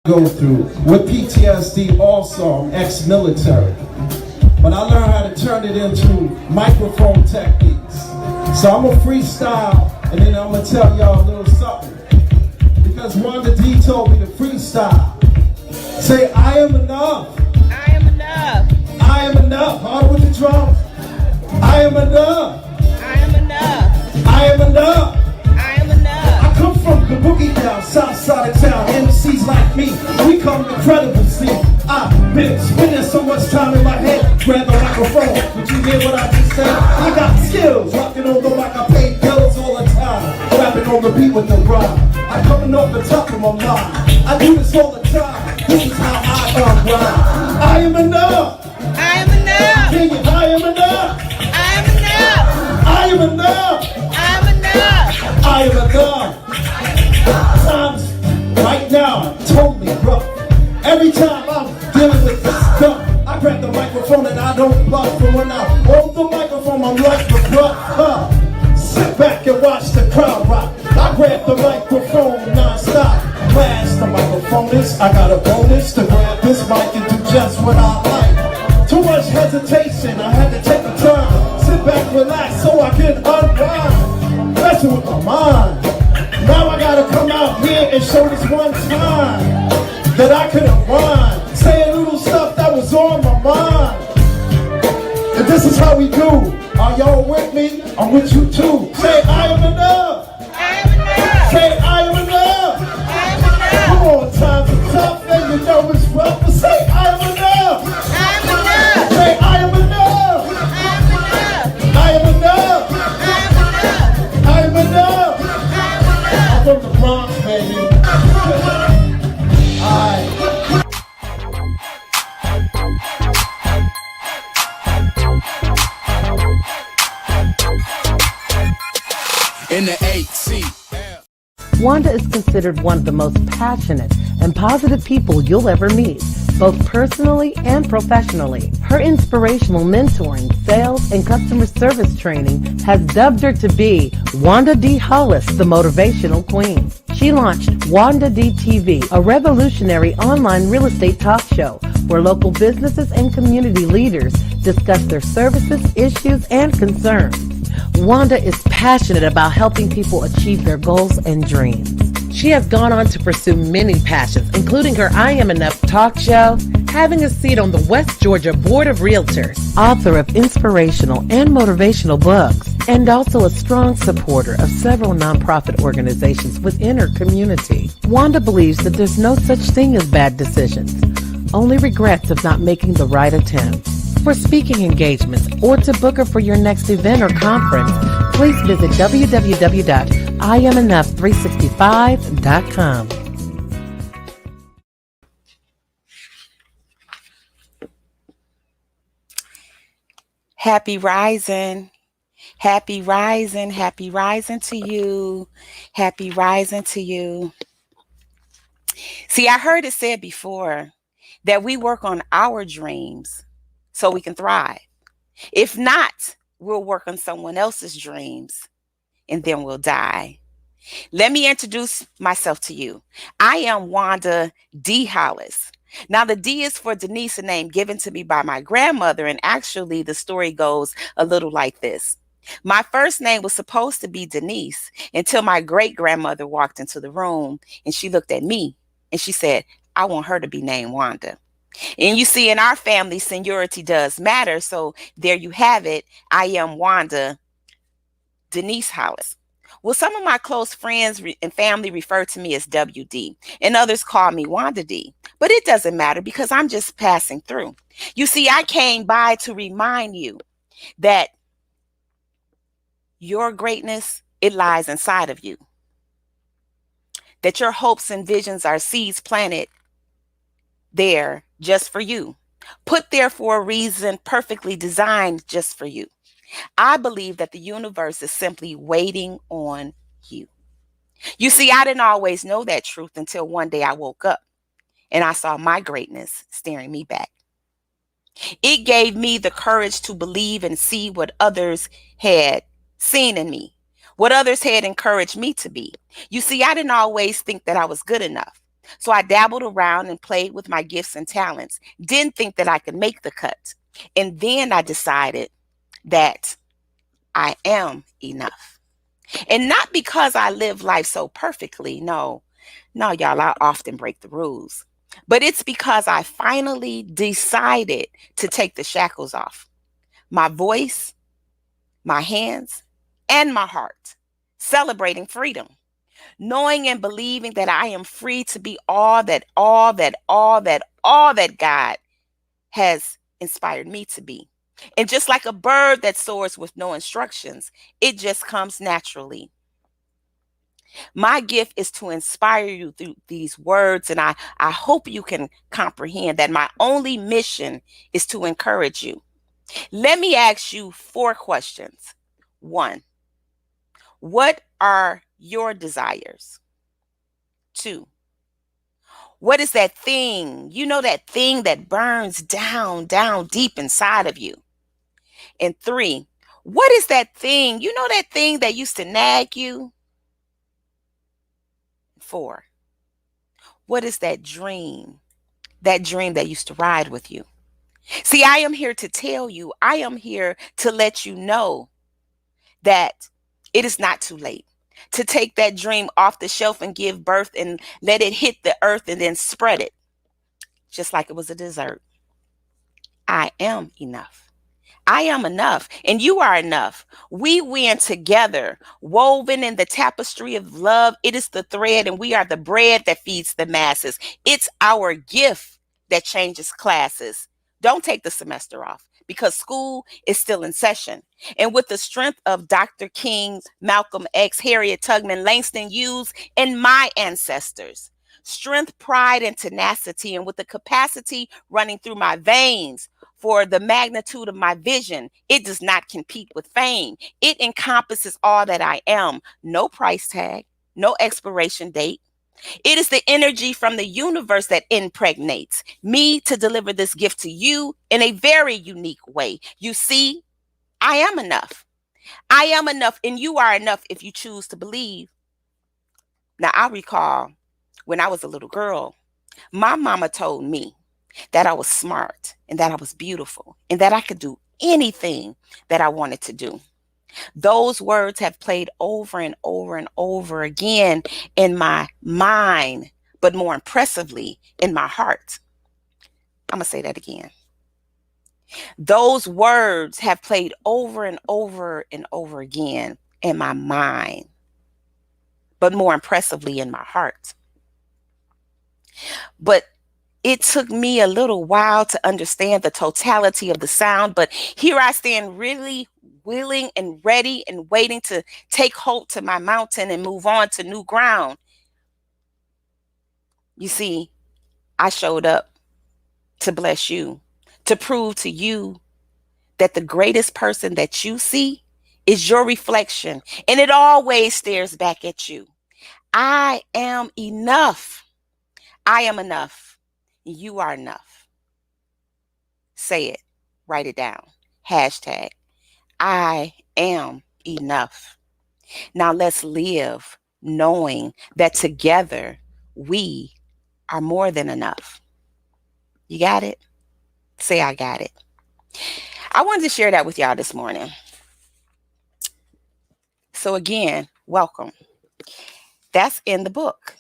Go through with PTSD. Also, I'm ex-military, but I learned how to turn it into microphone techniques. So I'm gonna freestyle, and then I'm gonna tell y'all a little something, because Wanda D told me to freestyle. Say, I am enough. I am enough. I am enough. Hard with the drums. I am enough. I am enough. I am enough. I am enough. I come from the boogie down, south side of town. MCs like me, we come incredible. See, I've been spending so much time in my head. Grab the microphone, did you hear what I just said? I got skills, rocking on the mic, I pay bills all the time. Rapping on the beat with the rhyme. I'm coming off the top of my mind. I do this all the time. This is how I unwind. I am enough. I am enough. Sing it, I am enough. I am enough. I am enough. I am enough. I am enough. Times right now totally rough. Every time I'm dealing with this stuff, I grab the microphone and I don't bluff. And when I hold the microphone, I'm like the bluff. Sit back and watch the crowd rock. I grab the microphone non-stop. Blast the microphone is, I got a bonus to grab this mic and do just what I like. Too much hesitation, I had to take a turn. Sit back, relax, so I can unwind. Messing with my mind. Now I gotta come out here and show this one time that I could unwind. Say a little stuff that was on my mind. And this is how we do. Are y'all with me? I'm with you too. Say I am enough. I am enough. Say I am enough. I am enough. Come on, times are tough and you know it's rough, but say I am enough. I am enough. Say I am enough. I am enough. I am enough. I am enough. I'm from the Bronx, baby. Alright. In the 8C. Wanda is considered one of the most passionate and positive people you'll ever meet, both personally and professionally. Her inspirational mentoring, sales, and customer service training has dubbed her to be Wanda D. Hollis, the Motivational Queen. She launched Wanda D TV, a revolutionary online real estate talk show where local businesses and community leaders discuss their services, issues, and concerns. Wanda is passionate about helping people achieve their goals and dreams. She has gone on to pursue many passions, including her I Am Enough talk show, having a seat on the West Georgia Board of Realtors, author of inspirational and motivational books, and also a strong supporter of several nonprofit organizations within her community. Wanda believes that there's no such thing as bad decisions, only regrets of not making the right attempt. For speaking engagements or to book her for your next event or conference, please visit www.IamEnough365.com. Happy rising. Happy rising. Happy rising to you. Happy rising to you. See, I heard it said before that we work on our dreams so we can thrive. If not, we'll work on someone else's dreams and then we'll die. Let me introduce myself to you. I am Wanda D. Hollis. Now, the D is for Denise, a name given to me by my grandmother, and actually the story goes a little like this. My first name was supposed to be Denise until my great-grandmother walked into the room and she looked at me and she said, I want her to be named Wanda. And you see, in our family, seniority does matter. So there you have it. I am Wanda Denise Hollis. Well, some of my close friends and family refer to me as WD, and others call me Wanda D. But it doesn't matter because I'm just passing through. You see, I came by to remind you that your greatness, it lies inside of you. That your hopes and visions are seeds planted there just for you, put there for a reason, perfectly designed just for you. I believe that the universe is simply waiting on you. You see, I didn't always know that truth until one day I woke up and I saw my greatness staring me back. It gave me the courage to believe and see what others had seen in me, what others had encouraged me to be. You see, I didn't always think that I was good enough. So I dabbled around and played with my gifts and talents. Didn't think that I could make the cut. And then I decided that I am enough. And not because I live life so perfectly. No, no, y'all, I often break the rules. But it's because I finally decided to take the shackles off my voice, my hands, and my heart, celebrating freedom, knowing and believing that I am free to be all that God has inspired me to be. And just like a bird that soars with no instructions, it just comes naturally. My gift is to inspire you through these words, and I hope you can comprehend that my only mission is to encourage you. Let me ask you 4 questions. 1, what are your desires? 2, what is that thing? You know, that thing that burns down deep inside of you. And 3, what is that thing? You know, that thing that used to nag you? 4, what is that dream? That dream that used to ride with you. See, I am here to tell you, I am here to let you know that it is not too late to take that dream off the shelf and give birth and let it hit the earth and then spread it just like it was a dessert. I am enough. I am enough, and you are enough. We win together, woven in the tapestry of love. It is the thread, and we are the bread that feeds the masses. It's our gift that changes classes. Don't take the semester off because school is still in session. And with the strength of Dr. King, Malcolm X, Harriet Tubman, Langston Hughes, and my ancestors, strength, pride, and tenacity, and with the capacity running through my veins, for the magnitude of my vision, it does not compete with fame. It encompasses all that I am. No price tag, no expiration date. It is the energy from the universe that impregnates me to deliver this gift to you in a very unique way. You see, I am enough. I am enough, and you are enough if you choose to believe. Now, I recall when I was a little girl, my mama told me that I was smart and that I was beautiful and that I could do anything that I wanted to do. Those words have played over and over and over again in my mind, but more impressively in my heart. I'm going to say that again. Those words have played over and over and over again in my mind, but more impressively in my heart. But it took me a little while to understand the totality of the sound, but here I stand really willing and ready and waiting to take hold to my mountain and move on to new ground. You see, I showed up to bless you, to prove to you that the greatest person that you see is your reflection, and it always stares back at you. I am enough. I am enough. You are enough. Say it. Write it down. Hashtag, I am enough. Now let's live knowing that together we are more than enough. You got it? Say, I got it. I wanted to share that with y'all this morning. So, again, welcome. That's in the book.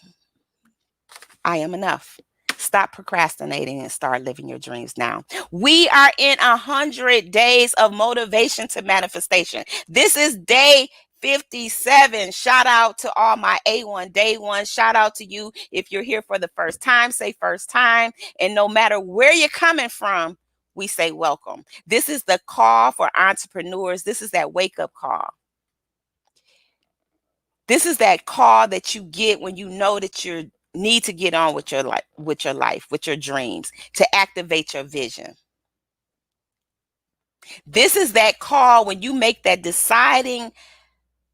I am enough. Stop procrastinating and start living your dreams now. We are in 100 days of motivation to manifestation. This is day 57. Shout out to all my A1 day ones. Shout out to you if you're here for the first time. Say first time. And no matter where you're coming from, we say welcome. This is the call for entrepreneurs. This is that wake up call. This is that call that you get when you know that you need to get on with your life, with your dreams, to activate your vision. This is that call when you make that deciding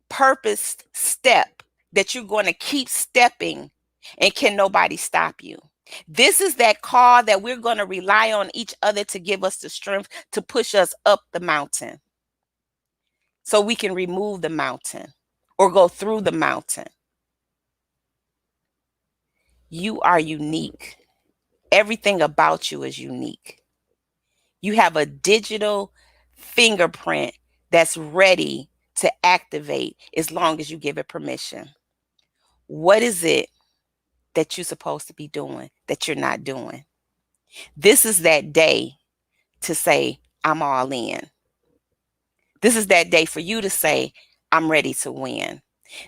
purpose step that you're going to keep stepping and can nobody stop you. This is that call that we're going to rely on each other to give us the strength to push us up the mountain so we can remove the mountain or go through the mountain. You are unique. Everything about you is unique. You have a digital fingerprint that's ready to activate as long as you give it permission. What is it that you're supposed to be doing that you're not doing? This is that day to say, I'm all in. This is that day for you to say, I'm ready to win.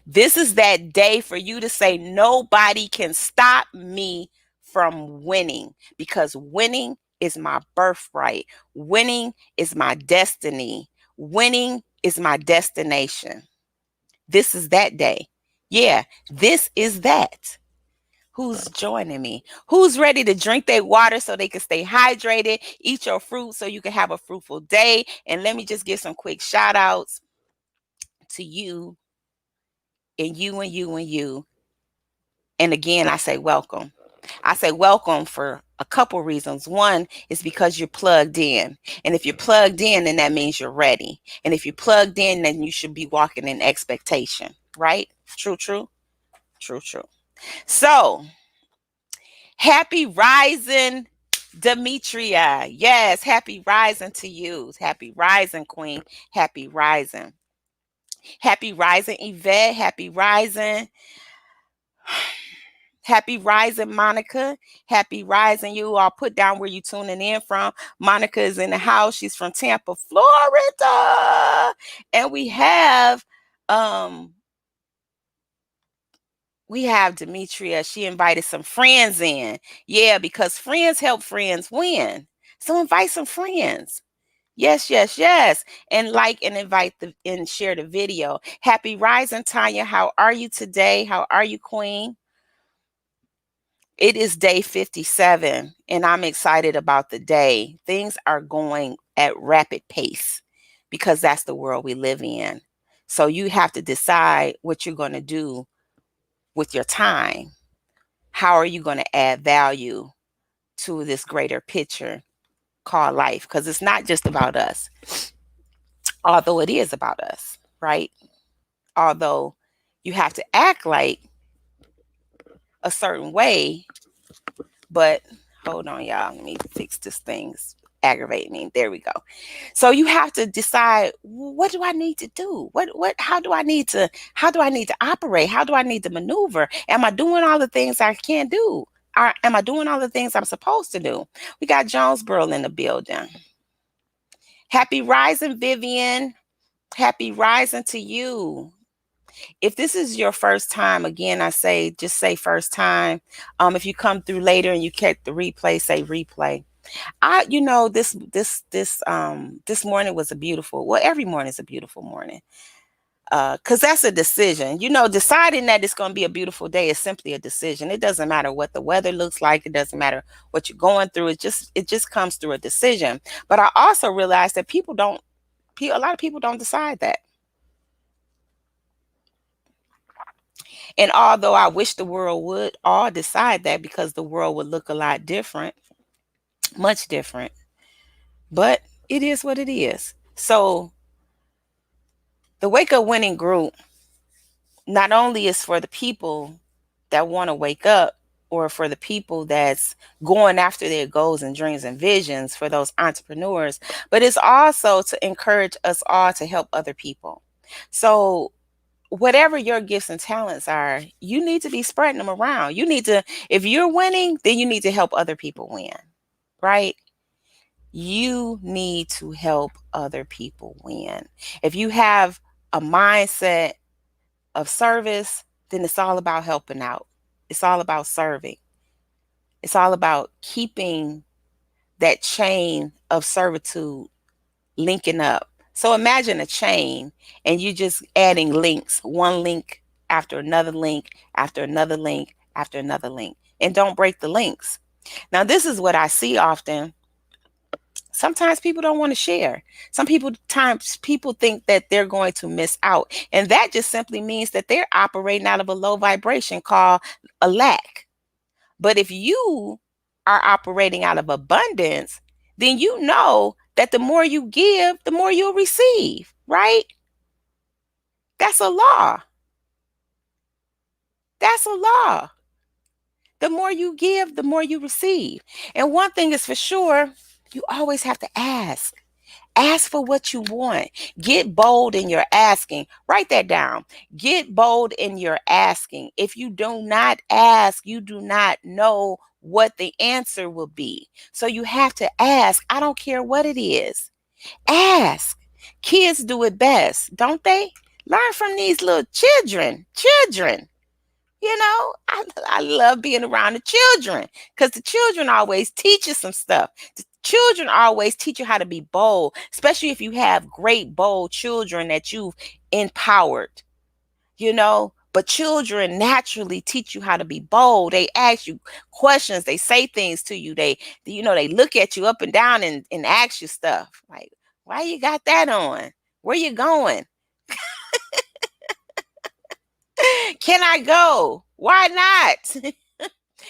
This is that day for you to say, nobody can stop me from winning because winning is my birthright. Winning is my destiny. Winning is my destination. This is that day. Yeah, this is that. Who's joining me? Who's ready to drink their water so they can stay hydrated? Eat your fruit so you can have a fruitful day. And let me just give some quick shout outs to you and you and you and you. And again, I say welcome. I say welcome for a couple reasons. One is because you're plugged in. And if you're plugged in, then that means you're ready. And if you're plugged in, then you should be walking in expectation, right? True, true, true, true. So, happy rising, Demetria. Yes, happy rising to you. Happy rising, Queen. Happy rising. Happy rising, Yvette. Happy rising. Happy rising, Monica. Happy rising, you all. Put down where you tuning in from. Monica is in the house. She's from Tampa, Florida. And um we have Demetria. She invited some friends in. Yeah, because friends help friends win. So invite some friends. Yes, yes, yes. And like and invite and share the video. Happy rising, Tanya. How are you today? How are you, Queen? It is day 57, and I'm excited about the day. Things are going at rapid pace because that's the world we live in. So you have to decide what you're going to do with your time. How are you going to add value to this greater picture called life? Because it's not just about us, although it is about us, right? Although you have to act like a certain way. But hold on, y'all. Let me fix this thing. It's aggravating me. There we go. So you have to decide, what do I need to do? How do I need to operate? How do I need to maneuver? Am I doing all the things I can do? Am I doing all the things I'm supposed to do? We got Jonesboro in the building. Happy rising, Vivian. Happy rising to you. If this is your first time, again, I say, just say first time. If you come through later and you catch the replay, say replay. This morning was a beautiful, well, every morning is a beautiful morning. Because that's a decision. Deciding that it's going to be a beautiful day is simply a decision. It doesn't matter what the weather looks like. It doesn't matter what you're going through. It just comes through a decision. But I also realized that a lot of people don't decide that. And although I wish the world would all decide that, because the world would look a lot different, much different, but it is what it is. So the Wake Up Winning group not only is for the people that want to wake up, or for the people that's going after their goals and dreams and visions, for those entrepreneurs, but it's also to encourage us all to help other people. So whatever your gifts and talents are, you need to be spreading them around. If you're winning, then you need to help other people win, right? You need to help other people win. If you have a mindset of service, then it's all about helping out. It's all about serving. It's all about keeping that chain of servitude linking up. So imagine a chain and you just adding links, one link after another link, after another link, after another link. And don't break the links. Now, this is what I see often. Sometimes people don't want to share. Times people think that they're going to miss out. And that just simply means that they're operating out of a low vibration called a lack. But if you are operating out of abundance, then you know that the more you give, the more you'll receive, right? That's a law. That's a law. The more you give, the more you receive. And one thing is for sure, you always have to ask. Ask for what you want. Get bold in your asking. Write that down. Get bold in your asking. If you do not ask, you do not know what the answer will be. So you have to ask. I don't care what it is. Ask. Kids do it best, don't they? Learn from these little children. Children. I love being around the children because the children always teach you some stuff. The children always teach you how to be bold, especially if you have great, bold children that you've empowered, But children naturally teach you how to be bold. They ask you questions. They say things to you. They look at you up and down and ask you stuff like, why you got that on? Where you going? Can I go? Why not?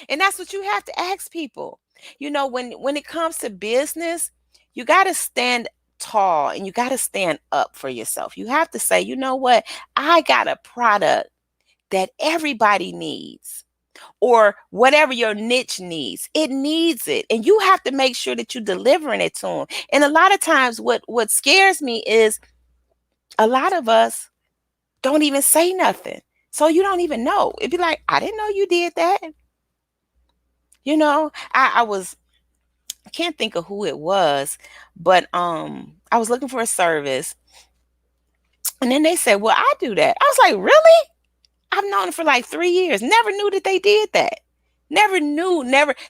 And that's what you have to ask people. When it comes to business, you got to stand tall and you got to stand up for yourself. You have to say, you know what? I got a product that everybody needs, or whatever your niche needs. It needs it. And you have to make sure that you're delivering it to them. And a lot of times what scares me is a lot of us don't even say nothing. So you don't even know. It'd be like, I didn't know you did that. I can't think of who it was, but I was looking for a service, and then they said, well, I do that. I was like, really? I've known them for like 3 years. Never knew that they did that. Never knew,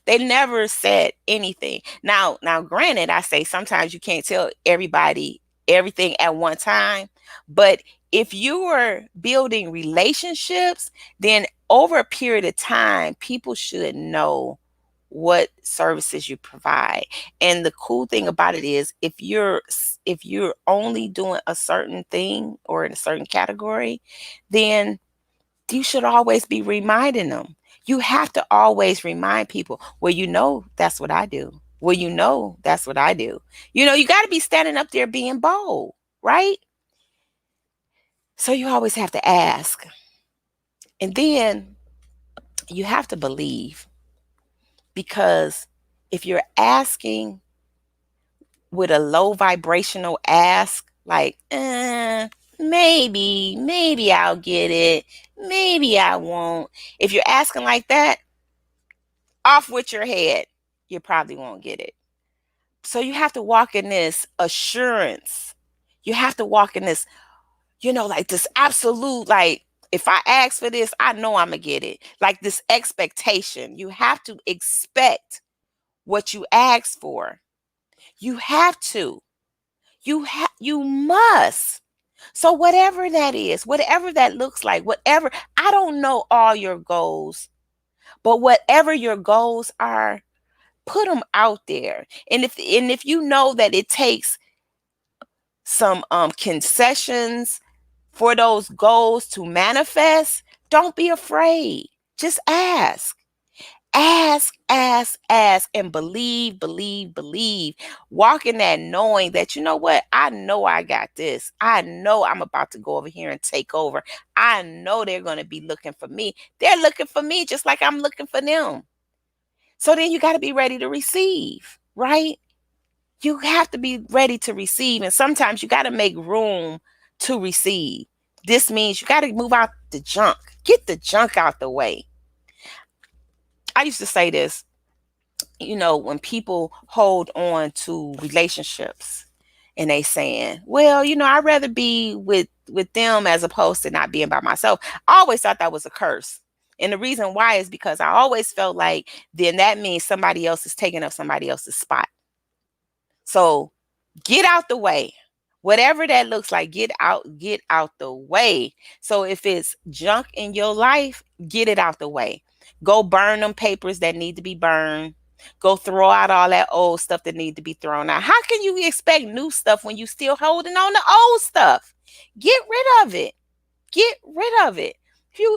they never said anything. Now, granted, I say sometimes you can't tell everybody everything at one time, but if you are building relationships, then over a period of time, people should know what services you provide. And the cool thing about it is if you're only doing a certain thing or in a certain category, then you should always be reminding them. You have to always remind people, well, that's what I do. Well, that's what I do. You got to be standing up there being bold, right? So you always have to ask. And then you have to believe, because if you're asking with a low vibrational ask, like, maybe I'll get it, maybe I won't. If you're asking like that, off with your head, you probably won't get it. So you have to walk in this assurance. You have to walk in this, like this absolute, like, if I ask for this, I know I'm going to get it. Like this expectation. You have to expect what you ask for. You have to. You must. So whatever that is, whatever that looks like, whatever, I don't know all your goals, but whatever your goals are, put them out there. And if you know that it takes some concessions for those goals to manifest, don't be afraid. Just ask. Ask, and believe. Walk in that knowing that, you know what? I know I got this. I know I'm about to go over here and take over. I know they're going to be looking for me. They're looking for me just like I'm looking for them. So then you got to be ready to receive, right? You have to be ready to receive. And sometimes you got to make room to receive. This means you got to move out the junk. Get the junk out the way. I used to say this, when people hold on to relationships and they saying, well, I'd rather be with them as opposed to not being by myself. I always thought that was a curse. And the reason why is because I always felt like then that means somebody else is taking up somebody else's spot. So get out the way. Whatever that looks like, get out the way. So if it's junk in your life, get it out the way. Go burn them papers that need to be burned. Go throw out all that old stuff that need to be thrown out. How can you expect new stuff when you still holding on to old stuff? Get rid of it. Get rid of it.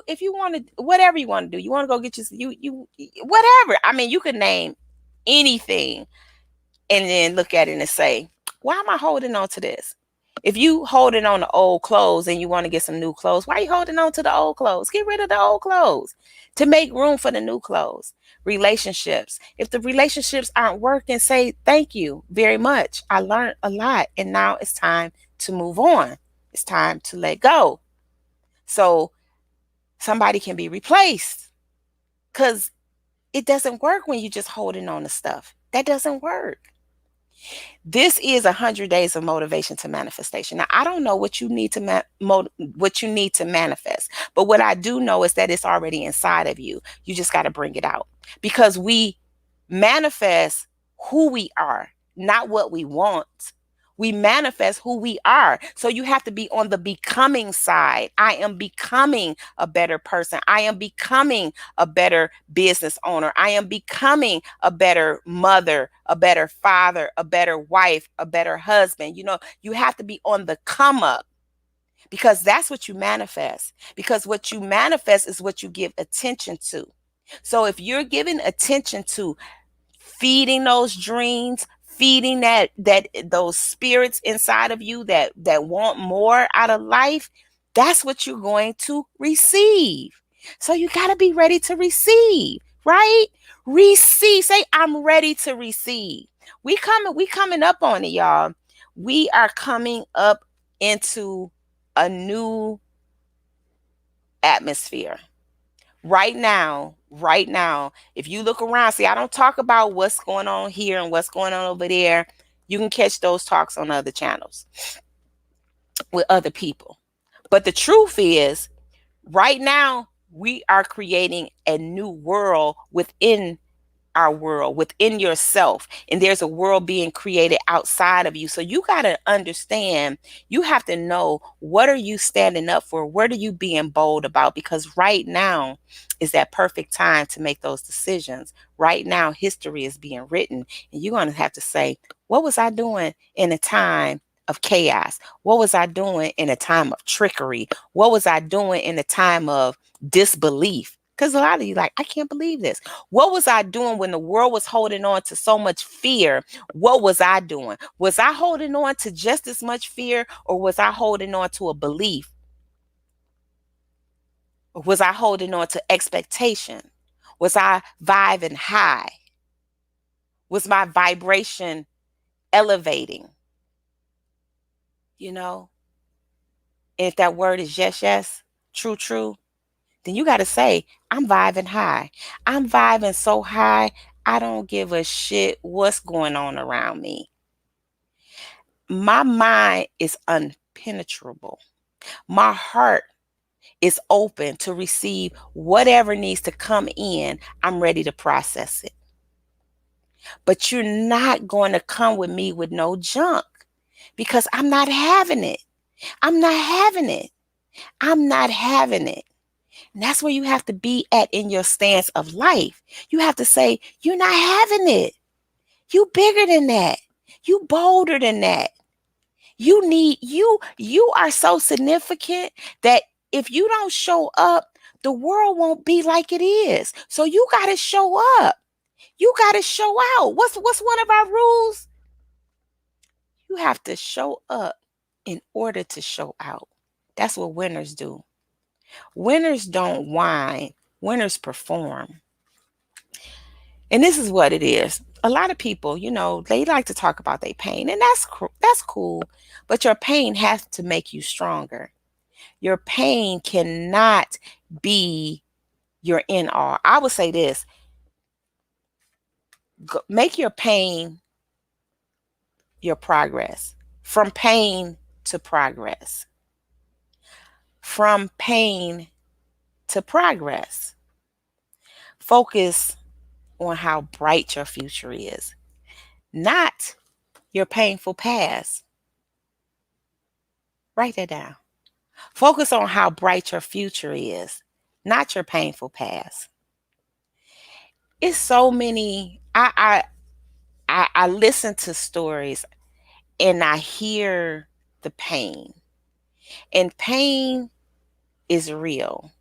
If you want to, whatever you want to do, you want to go get you whatever. I mean, you could name anything and then look at it and say, why am I holding on to this? If you holding on to old clothes and you want to get some new clothes, why are you holding on to the old clothes? Get rid of the old clothes to make room for the new clothes. Relationships. If the relationships aren't working, say thank you very much. I learned a lot and now it's time to move on. It's time to let go. So somebody can be replaced because it doesn't work when you're just holding on to stuff. That doesn't work. This is 100 days of motivation to manifestation. Now, I don't know what you need to what you need to manifest, but what I do know is that it's already inside of you. You just got to bring it out because we manifest who we are, not what we want. We manifest who we are. So you have to be on the becoming side. I am becoming a better person. I am becoming a better business owner. I am becoming a better mother, a better father, a better wife, a better husband. You know, you have to be on the come up because that's what you manifest. Because what you manifest is what you give attention to. So if you're giving attention to feeding those dreams, feeding that those spirits inside of you that want more out of life, that's what you're going to receive. So you got to be ready to receive, right? Receive. Say I'm ready to receive. We coming up on it, y'all. We are coming up into a new atmosphere right now, if you look around, see, I don't talk about what's going on here and what's going on over there. You can catch those talks on other channels with other people. But the truth is, right now, we are creating a new world within our world, within yourself, and there's a world being created outside of you. So you got to understand, you have to know, what are you standing up for? What are you being bold about? Because right now is that perfect time to make those decisions. Right now history is being written and you're going to have to say, what was I doing in a time of chaos? What was I doing in a time of trickery? What was I doing in a time of disbelief? Because a lot of you like, I can't believe this. What was I doing when the world was holding on to so much fear? What was I doing? Was I holding on to just as much fear, or was I holding on to a belief? Or was I holding on to expectation? Was I vibing high? Was my vibration elevating? You know, and if that word is yes, yes, true, true, then you got to say, I'm vibing high. I'm vibing so high, I don't give a shit what's going on around me. My mind is unpenetrable. My heart is open to receive whatever needs to come in. I'm ready to process it. But you're not going to come with me with no junk because I'm not having it. I'm not having it. I'm not having it. And that's where you have to be at in your stance of life. You have to say, you're not having it. You bigger than that. You bolder than that. You are so significant that if you don't show up, the world won't be like it is. So you got to show up. You got to show out. What's one of our rules? You have to show up in order to show out. That's what winners do. Winners don't whine. Winners perform. And this is what it is. A lot of people, they like to talk about their pain, and that's cool. But your pain has to make you stronger. Your pain cannot be your end all. I would say this: make your pain your progress. From pain to progress. From pain to progress. Focus on how bright your future is, not your painful past. Write that down. Focus on how bright your future is, not your painful past. It's so many. I listen to stories and I hear the pain. And pain is real,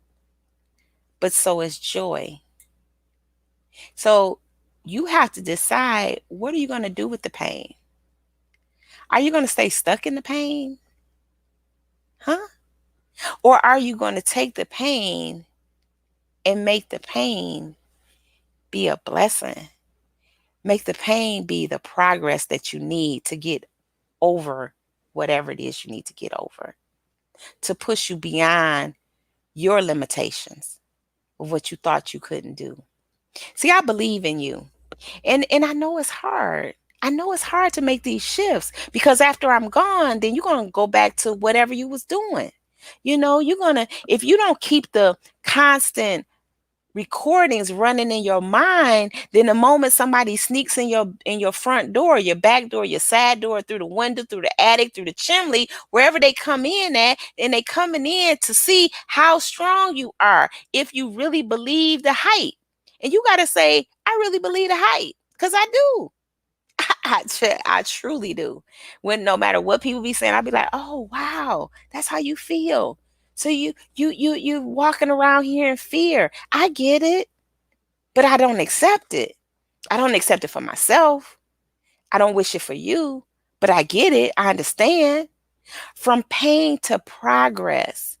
but so is joy. So you have to decide, what are you going to do with the pain? Are you going to stay stuck in the pain? Huh? Or are you going to take the pain and make the pain be a blessing? Make the pain be the progress that you need to get over whatever it is you need to get over, to push you beyond your limitations of what you thought you couldn't do. See, I believe in you. And I know it's hard. I know it's hard to make these shifts because after I'm gone, then you're going to go back to whatever you was doing. You're going to, if you don't keep the constant recordings running in your mind, then the moment somebody sneaks in your front door, your back door, your side door, through the window, through the attic, through the chimney, wherever they come in at, and they coming in to see how strong you are, if you really believe the hype. And you got to say, I really believe the hype, because I do. I truly do. When no matter what people be saying, I'll be like, oh wow, that's how you feel. So you walking around here in fear. I get it, but I don't accept it. I don't accept it for myself. I don't wish it for you, but I get it. I understand. From pain to progress.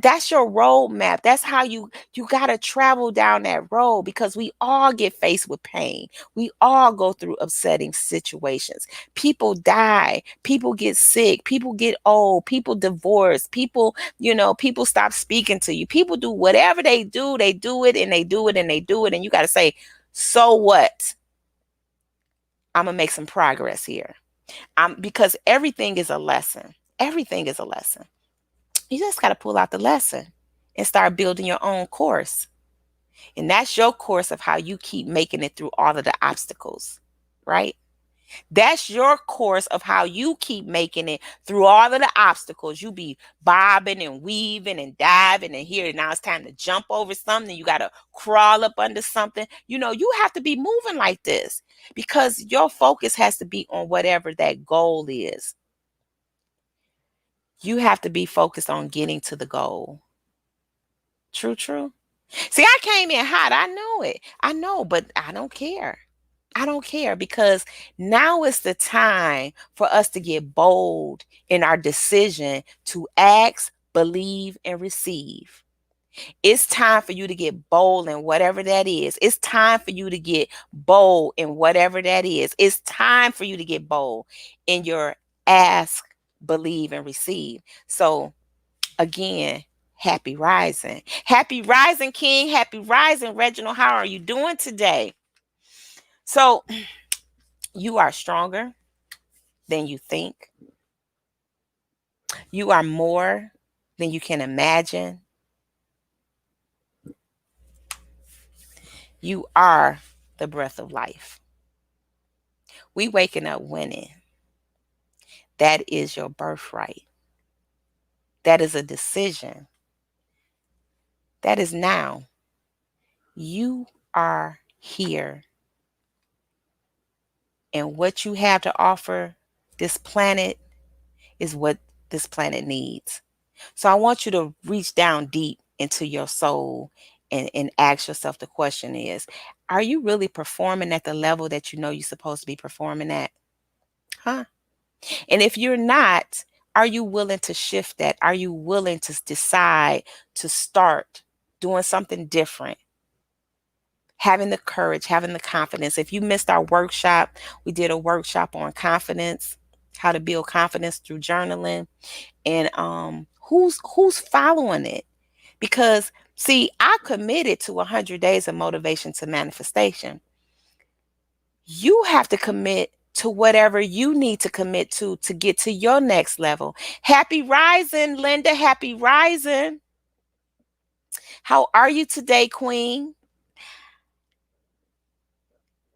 That's your roadmap. That's how you got to travel down that road, because we all get faced with pain. We all go through upsetting situations. People die, people get sick, people get old, people divorce, people stop speaking to you. People do whatever they do it and they do it and they do it. And you got to say, so what? I'm going to make some progress here. Because everything is a lesson. Everything is a lesson. You just got to pull out the lesson and start building your own course. And that's your course of how you keep making it through all of the obstacles, right? That's your course of how you keep making it through all of the obstacles. You be bobbing and weaving and diving, and here now it's time to jump over something. You got to crawl up under something. You have to be moving like this because your focus has to be on whatever that goal is. You have to be focused on getting to the goal. True, true. See, I came in hot. I know it. I know, but I don't care. I don't care, because now is the time for us to get bold in our decision to ask, believe, and receive. It's time for you to get bold in whatever that is. It's time for you to get bold in whatever that is. It's time for you to get bold in your ask, believe, and receive. So, again, happy rising. Happy rising, King. Happy rising, Reginald. How are you doing today? So, you are stronger than you think. You are more than you can imagine. You are the breath of life. We waking up winning. That is your birthright. That is a decision. That is now. You are here. And what you have to offer this planet is what this planet needs. So I want you to reach down deep into your soul and ask yourself, the question is, are you really performing at the level that you know you're supposed to be performing at? Huh? And if you're not, are you willing to shift that? Are you willing to decide to start doing something different? Having the courage, having the confidence. If you missed our workshop, we did a workshop on confidence, how to build confidence through journaling. And who's following it? Because see, I committed to 100 days of motivation to manifestation. You have to commit to whatever you need to commit to get to your next level. Happy rising, Linda. Happy rising. How are you today, Queen?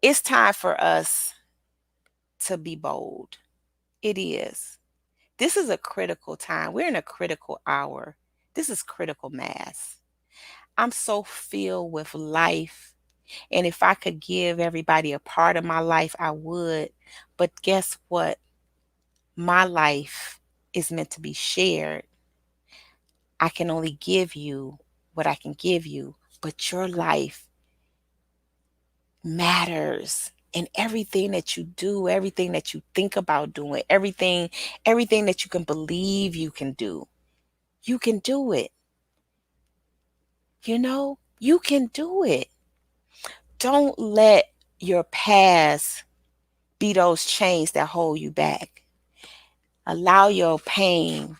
It's time for us to be bold. It is. This is a critical time. We're in a critical hour. This is critical mass. I'm so filled with life. And if I could give everybody a part of my life, I would. But guess what? My life is meant to be shared. I can only give you what I can give you, but your life matters. And everything that you do, everything that you think about doing, everything that you can believe you can do, You can do it. You can do it. Don't let your past be those chains that hold you back. Allow your pain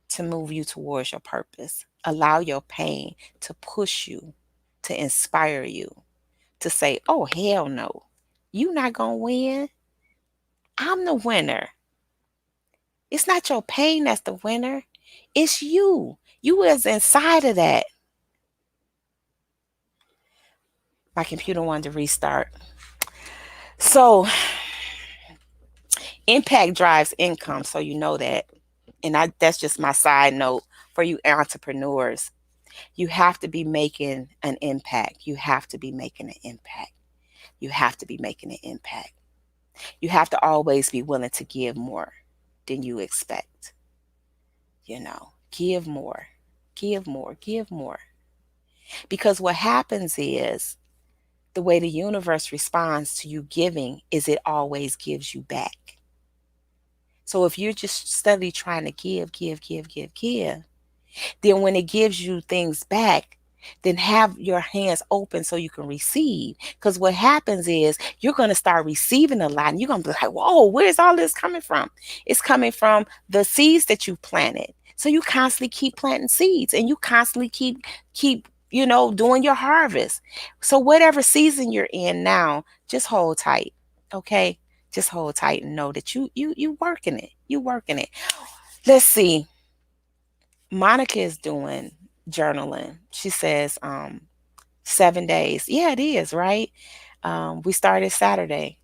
to move you towards your purpose. Allow your pain to push you, to inspire you, to say, oh, hell no, you not going to win. I'm the winner. It's not your pain that's the winner. It's you. You is inside of that. My computer wanted to restart. So, impact drives income. So, you know that. And that's just my side note for you entrepreneurs. You have to be making an impact. You have to be making an impact. You have to be making an impact. You have to always be willing to give more than you expect. Give more, give more, give more. Because what happens is the way the universe responds to you giving is it always gives you back. So if you're just steadily trying to give, then when it gives you things back, then have your hands open so you can receive. Because what happens is you're going to start receiving a lot and you're going to be like, whoa, where's all this coming from? It's coming from the seeds that you planted. So you constantly keep planting seeds and you constantly keep doing your harvest. So whatever season you're in now, just hold tight. Okay? Just hold tight and know that you working it. You working it. Let's see. Monica is doing journaling. She says 7 days. Yeah, it is, right? We started Saturday.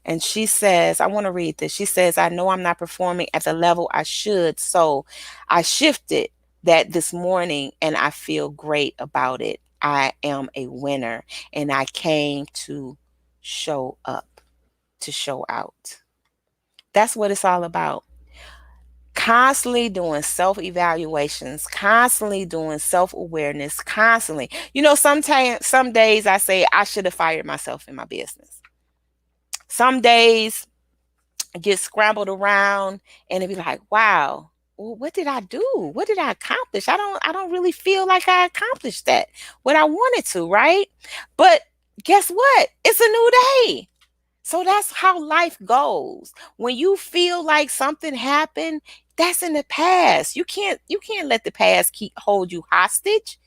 And she says, I want to read this. She says, I know I'm not performing at the level I should. So I shifted that this morning and I feel great about it. I am a winner and I came to show up, to show out. That's what it's all about. Constantly doing self evaluations, constantly doing self awareness, constantly. Sometimes, some days I say I should have fired myself in my business. Some days I get scrambled around and it be like, wow, well, what did I do? What did I accomplish? I don't really feel like I accomplished that, what I wanted to, right? But guess what? It's a new day. So that's how life goes. When you feel like something happened, that's in the past. You can't let the past keep hold you hostage.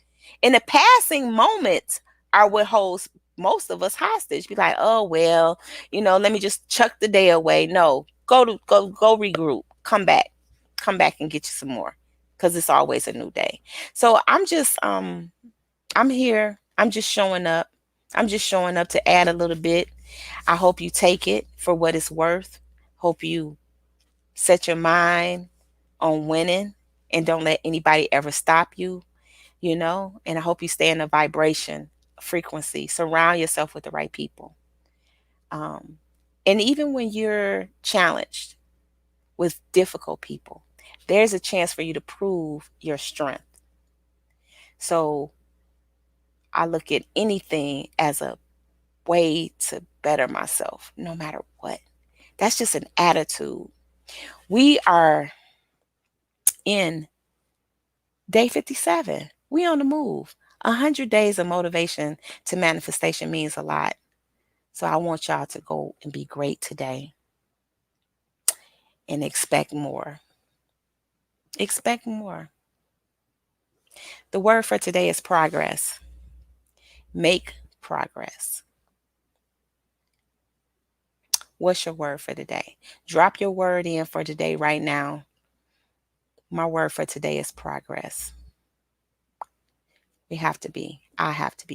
And the passing moments are what holds most of us hostage. Be like, oh well, let me just chuck the day away. No, go regroup. Come back and get you some more, because it's always a new day. So I'm here. I'm just showing up. I'm just showing up to add a little bit. I hope you take it for what it's worth. Hope you set your mind on winning and don't let anybody ever stop you. And I hope you stay in a vibration frequency. Surround yourself with the right people. Um, and even when you're challenged with difficult people, there's a chance for you to prove your strength. So I look at anything as a way to better myself, no matter what. That's just an attitude. We are in day 57. We on the move. 100 days of motivation to manifestation means a lot. So I want y'all to go and be great today and expect more. Expect more. The word for today is progress. Make progress. What's your word for today? Drop your word in for today right now. My word for today is progress. I have to be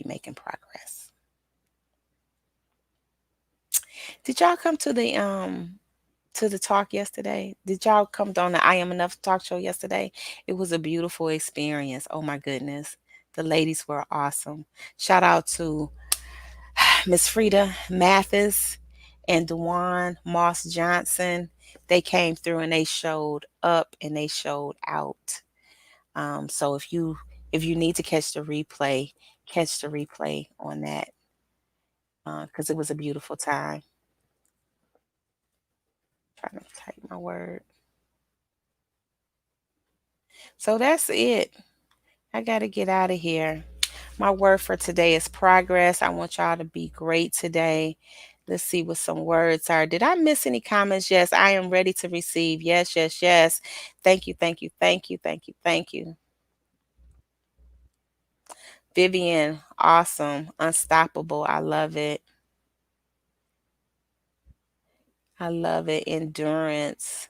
making progress. Did y'all come to the talk yesterday? Did y'all come on the I Am Enough talk show yesterday? It was a beautiful experience. Oh my goodness. The ladies were awesome. Shout out to Miss Frida Mathis and Dewan Moss Johnson. They came through and they showed up and they showed out. So if you need to catch the replay on that, because it was a beautiful time. Trying to type my word. So that's it. I got to get out of here. My word for today is progress. I want y'all to be great today. Let's see what some words are. Did I miss any comments? Yes, I am ready to receive. Yes, yes, yes. Thank you, thank you, thank you, thank you, thank you. Vivian, awesome. Unstoppable. I love it. I love it. Endurance.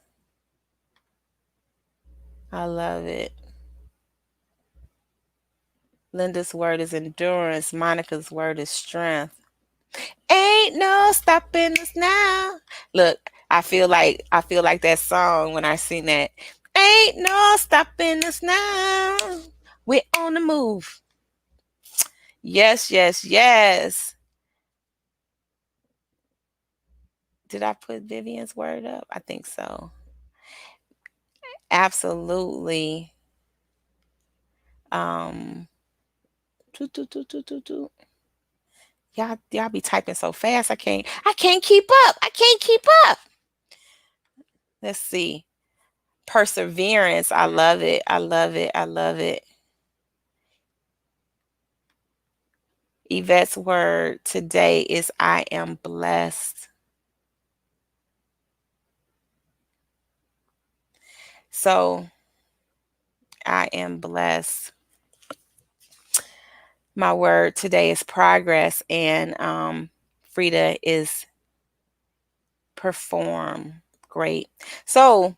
I love it. Linda's word is endurance. Monica's word is strength. Ain't no stopping us now. Look, I feel like that song when I sing that. Ain't no stopping us now. We're on the move. Yes, yes, yes. Did I put Vivian's word up? I think so. Absolutely. Um toot, toot, toot, toot, toot, toot. Y'all be typing so fast. I can't keep up. I can't keep up. Let's see. Perseverance. I love it. I love it. I love it. Yvette's word today is I am blessed. So I am blessed. My word today is progress, and Frida is perform. Great. So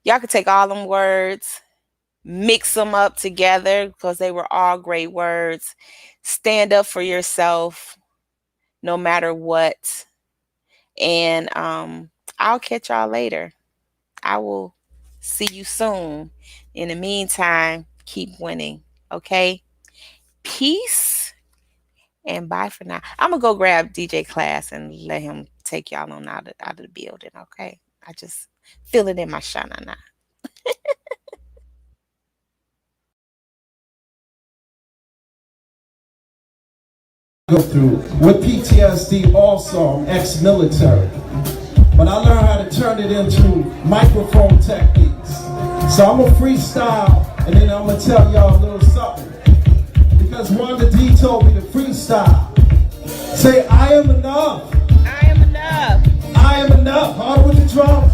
y'all could take all them words, mix them up together because they were all great words. Stand up for yourself no matter what. And I'll catch y'all later. I will see you soon. In the meantime, keep winning. Okay? Peace and bye for now. I'm gonna go grab DJ Class and let him take y'all on out of the building. Okay? I just feel it in my shana now. Go through with PTSD also. I'm ex-military, but I learned how to turn it into microphone techniques. So I'm gonna freestyle and then I'm gonna tell y'all a little something, because Wanda D told me to freestyle. Say I am enough. I am enough. I am enough. Hard with the drums.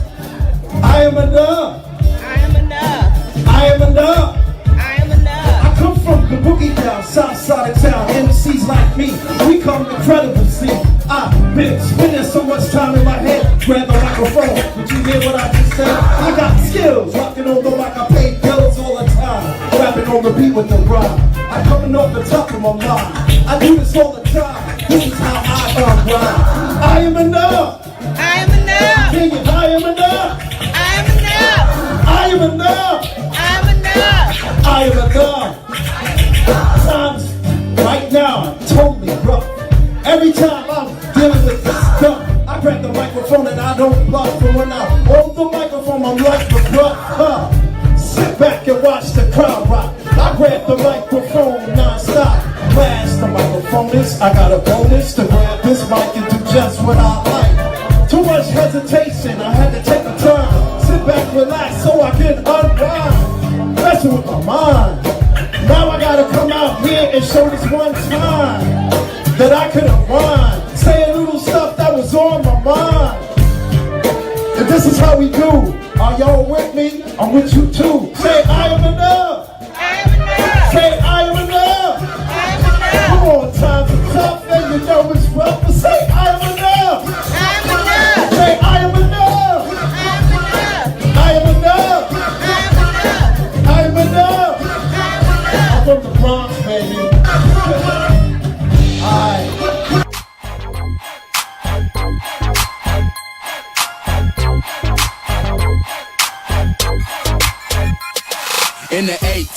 I am enough. I am enough. I am enough. I am enough. I come from the boogie down, south side of town. MCs like me, we come incredible. See, I've been spending so much time in my head. Grab the microphone, did you hear what I just said? I got skills, rocking on the mic, I pay bills all the time. Rapping on the beat with the rhyme. I coming off the top of my mind. I do this all the time. This is how I grind. I am enough. I am enough. Sing it, I am enough. I am enough. I am enough. I am enough. I am enough. Times right now are totally rough. Every time I'm dealing with this stuff, I grab the microphone and I don't bluff. And when I hold the microphone, I'm like the rough. Sit back and watch the crowd rock. I grab the microphone non-stop. Blast the microphone is, I got a bonus to grab this mic and do just what I like. Too much hesitation, I had to take the time. Sit back, relax so I can unwind. Messing with my mind. Now I gotta come out here and show this one time that I could unwind. Say a little stuff that was on my mind. And this is how we do. Are y'all with me? I'm with you too. Say I am enough. I am enough. Say I am enough. I am enough. Come on, times are tough and you know it's rough, but say I am enough. I am enough. Say I am enough. I am enough. I am enough. I am enough. I'm from the Bronx, baby. Alright. In the 8